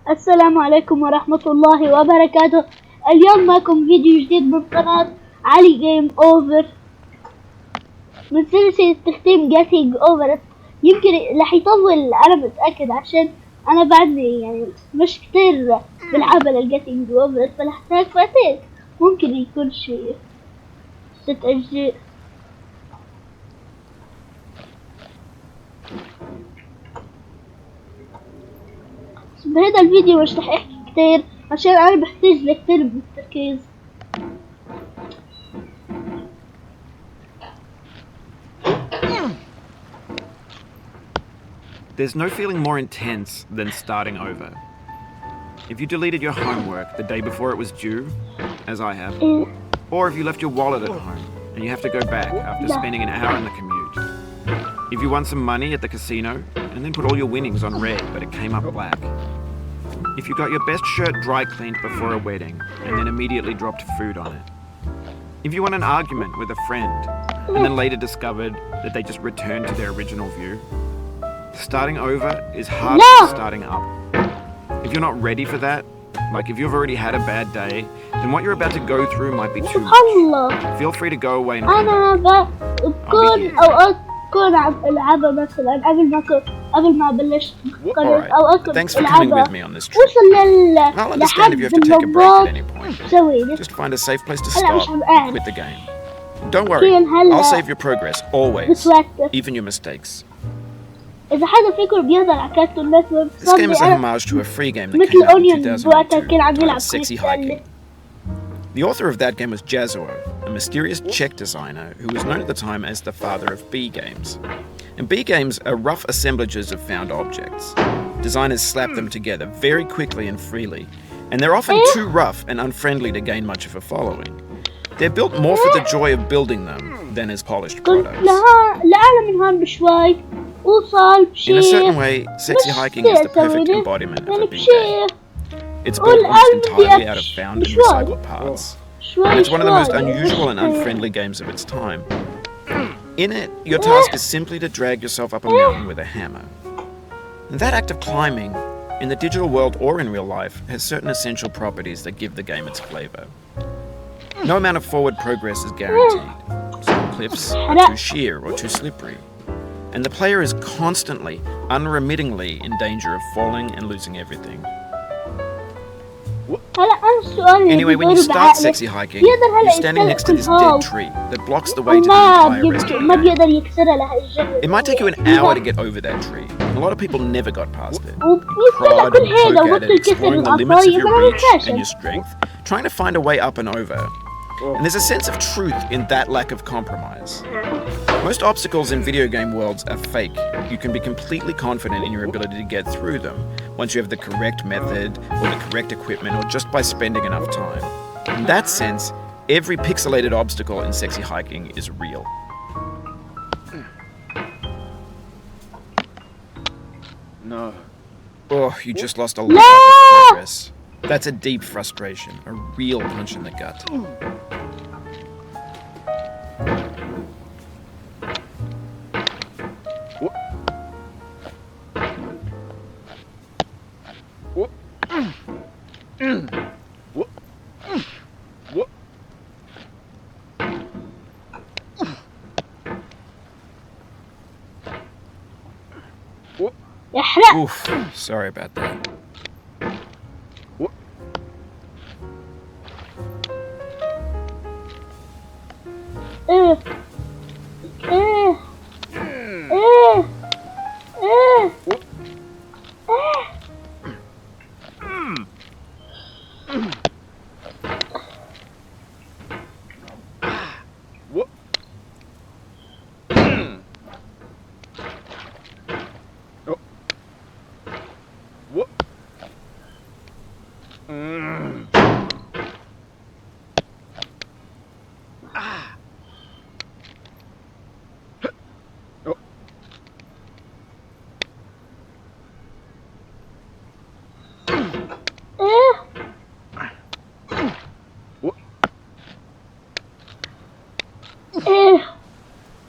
السلام عليكم ورحمة الله وبركاته. اليوم معكم فيديو جديد من قناة علي جيم أوفر من سلسلة تختيم جيتنج أوفر. يمكن راح يطول، أنا متأكد، عشان أنا بعدني يعني مش كتير بلعبها للجيتنج أوفر، فلحتاج وقتين. ممكن يكون شي 6 أجزاء. بهذا الفيديو مش رح احكي كتير عشان انا بحتاج لكتير من التركيز. There's no feeling more intense than starting over. If you deleted your homework the day before it was due, as I have, or if you left your wallet at home and you have to go back after spending an hour in the commute. If you won some money at the casino and then put all your winnings on red but it came up black. If you got your best shirt dry cleaned before a wedding and then immediately dropped food on it. If you won an argument with a friend and then later discovered that they just returned to their original view. Starting over is harder than starting up. If you're not ready for that, like if you've already had a bad day, then what you're about to go through might be too much. Feel free to go away and أنا بكون أوقات كون ألعبها مثلا قبل ما بلشت قناة، أوقات Thanks for coming with me on this trip. I'll understand if you have to take a break at any point. Just find a safe place to stop and quit the game. Don't worry, I'll save your progress, always, even your mistakes. إذا حدا فيكم بيهضر على كارتون نتورك، This game is a homage to a free game that came out in 2002 called Sexy Hiking. The author of that game was Jazuo, a mysterious Czech designer who was known at the time as the father of B games. And B games are rough assemblages of found objects. Designers slap them together very quickly and freely, and they're often too rough and unfriendly to gain much of a following. They're built more for the joy of building them than as polished products. In a certain way, Sexy Hiking is the perfect embodiment of a B game. It's built almost entirely out of found and recycled parts. And it's one of the most unusual and unfriendly games of its time. In it, your task is simply to drag yourself up a mountain with a hammer. And that act of climbing, in the digital world or in real life, has certain essential properties that give the game its flavour. No amount of forward progress is guaranteed. Some cliffs are too sheer or too slippery. And the player is constantly, unremittingly in danger of falling and losing everything. Anyway, when you start Sexy Hiking, you're standing next to this dead tree that blocks the way to the entire rest of the game. It might take you an hour to get over that tree, and a lot of people never got past it. Prod and poke at it, exploring the limits of your reach and your strength, trying to find a way up and over. And there's a sense of truth in that lack of compromise. Most obstacles in video game worlds are fake. You can be completely confident in your ability to get through them once you have the correct method or the correct equipment or just by spending enough time. In that sense, every pixelated obstacle in Sexy Hiking is real. No. Oh, you just lost a lot of progress. That's a deep frustration, a real punch in the gut. Oof, sorry about that.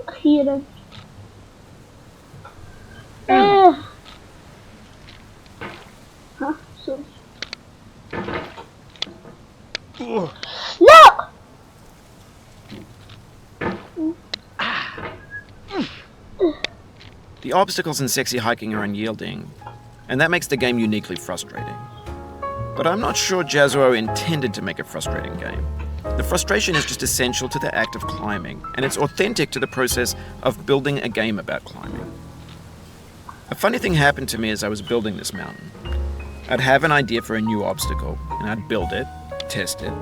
أخيرا. ها The obstacles in sexy hiking are unyielding, and that makes the game uniquely frustrating. But I'm not sure Jazzuo intended to make a frustrating game. The frustration is just essential to the act of climbing, and it's authentic to the process of building a game about climbing. A funny thing happened to me as I was building this mountain. I'd have an idea for a new obstacle, and I'd build it, test it,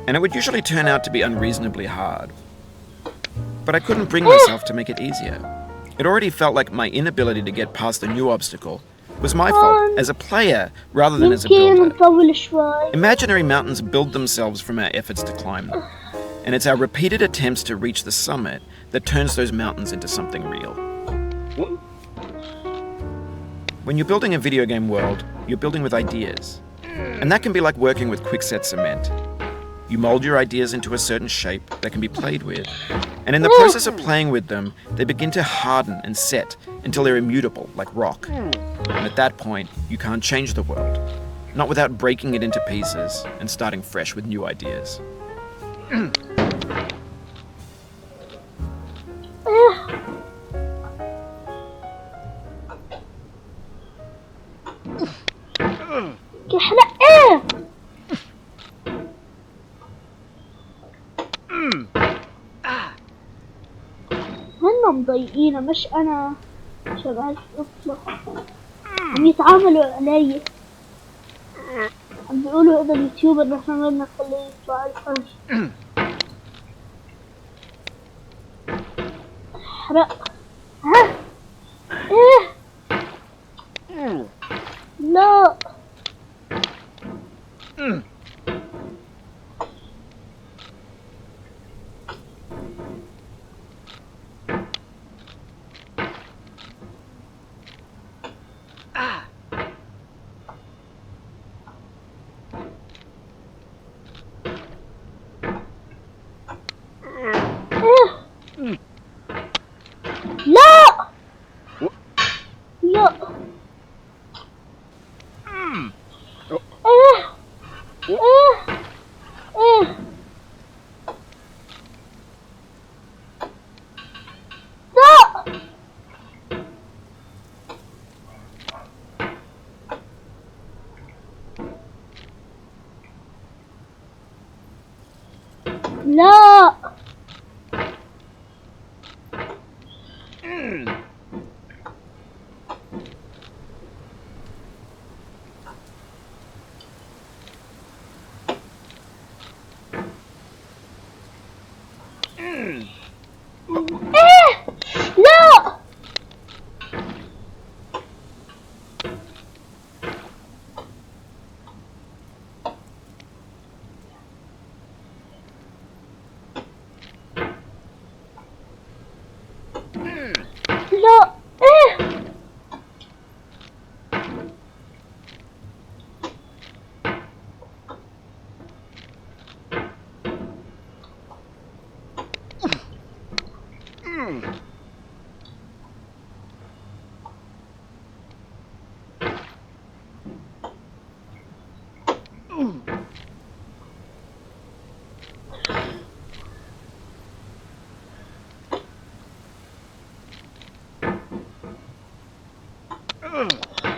and it would usually turn out to be unreasonably hard. But I couldn't bring myself to make it easier. It already felt like my inability to get past the new obstacle was my fault as a player rather than as a builder. Imaginary mountains build themselves from our efforts to climb them, and it's our repeated attempts to reach the summit that turns those mountains into something real. When you're building a video game world, you're building with ideas, and that can be like working with quickset cement. You mold your ideas into a certain shape that can be played with, and in the process of playing with them, they begin to harden and set until they're immutable, like rock. And at that point, you can't change the world, not without breaking it into pieces and starting fresh with new ideas. هن مضايقينه مش انا شغال اطلع عم يتعاملوا علي عم بيقولوا هذا اليوتيوبر نحن ما بدنا نخليه يطلع الارض احرق ها ايه لا لا لا لا لا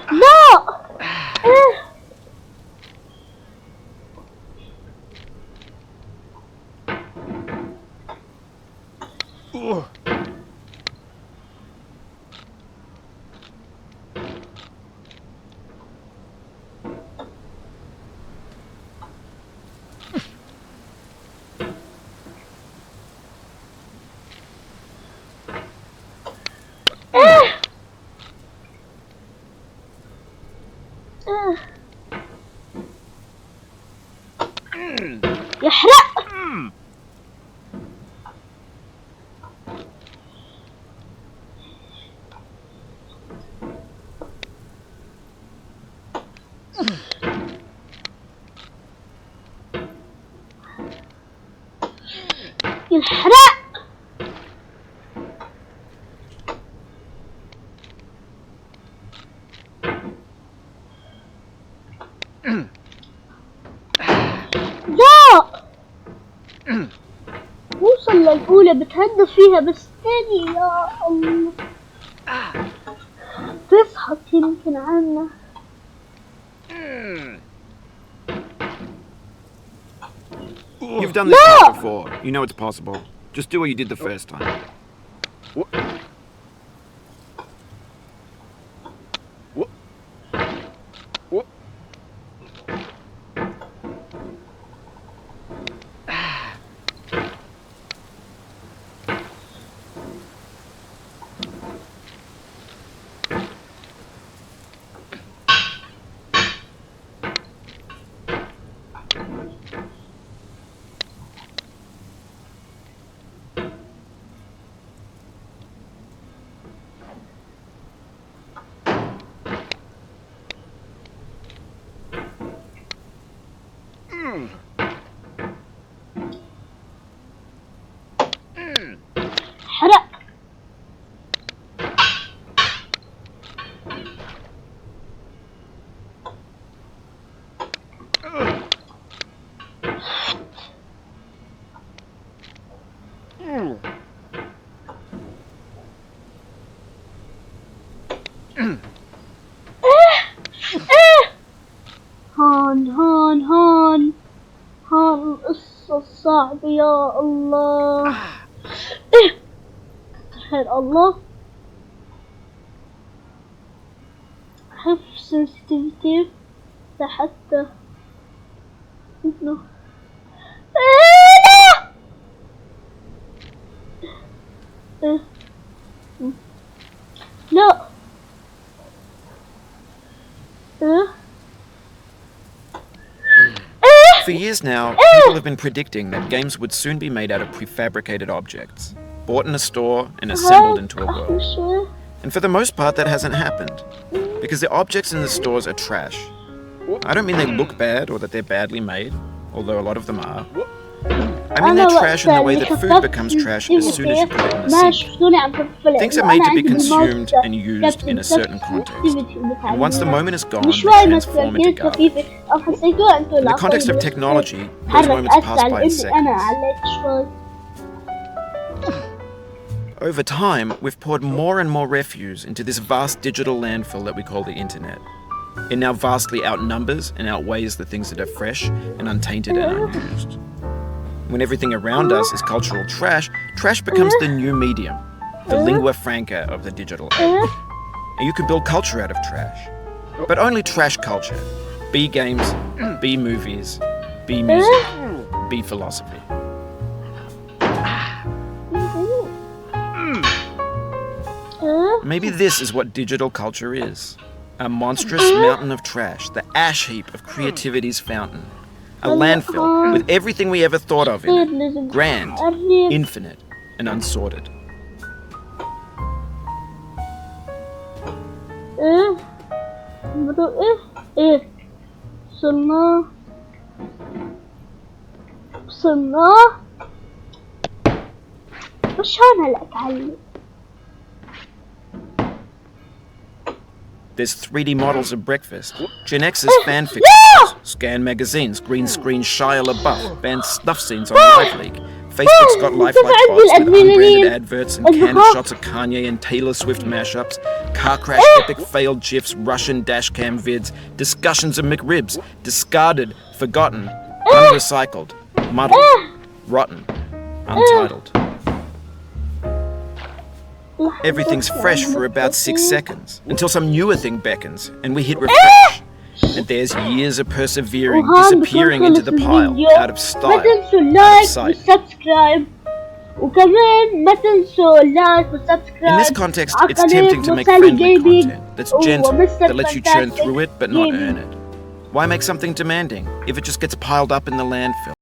لا يحرق يحرق لا وصل للأولى بتهدف فيها بس تاني يا الله يمكن عنه. You've done this part before. You know it's possible. Just do what you did the first time. حرق. هون القصة الصعبة يا الله. خير الله. حفظ sensitivity لحتى انه لا. For years now, people have been predicting that games would soon be made out of prefabricated objects, bought in a store and assembled into a world. And for the most part, that hasn't happened, because the objects in the stores are trash. I don't mean they look bad or that they're badly made, although a lot of them are. I mean they're trash in the way that food becomes trash as soon as you put it in the sink. Things are made to be consumed and used in a certain context. And once the moment is gone, they transform into garbage. In the context of technology, those moments pass by in seconds. Over time, we've poured more and more refuse into this vast digital landfill that we call the internet. It now vastly outnumbers and outweighs the things that are fresh and untainted and unused. When everything around us is cultural trash, trash becomes the new medium, the lingua franca of the digital age. And you can build culture out of trash. But only trash culture. Be games, be movies, be music, be philosophy. Maybe this is what digital culture is. A monstrous mountain of trash, the ash heap of creativity's fountain. A landfill with everything we ever thought of in it. Grand, infinite, and unsorted. وصلنا وش هون هلا تعلم. There's 3D models of breakfast, Gen X's fan fictions, scan magazines, green screen Shia LaBeouf, banned snuff scenes on LiveLeak. Facebook's got lifelike bots with unbranded adverts and candid shots of Kanye and Taylor Swift mashups, car crash epic failed GIFs, Russian dashcam vids, discussions of McRibs, discarded, forgotten, unrecycled, muddled, rotten, untitled. Everything's fresh for about 6 seconds, until some newer thing beckons, and we hit refresh. And there's years of persevering, disappearing into the pile, out of style, out of sight. In this context, it's tempting to make friendly content that's gentle, that lets you churn through it but not earn it. Why make something demanding if it just gets piled up in the landfill?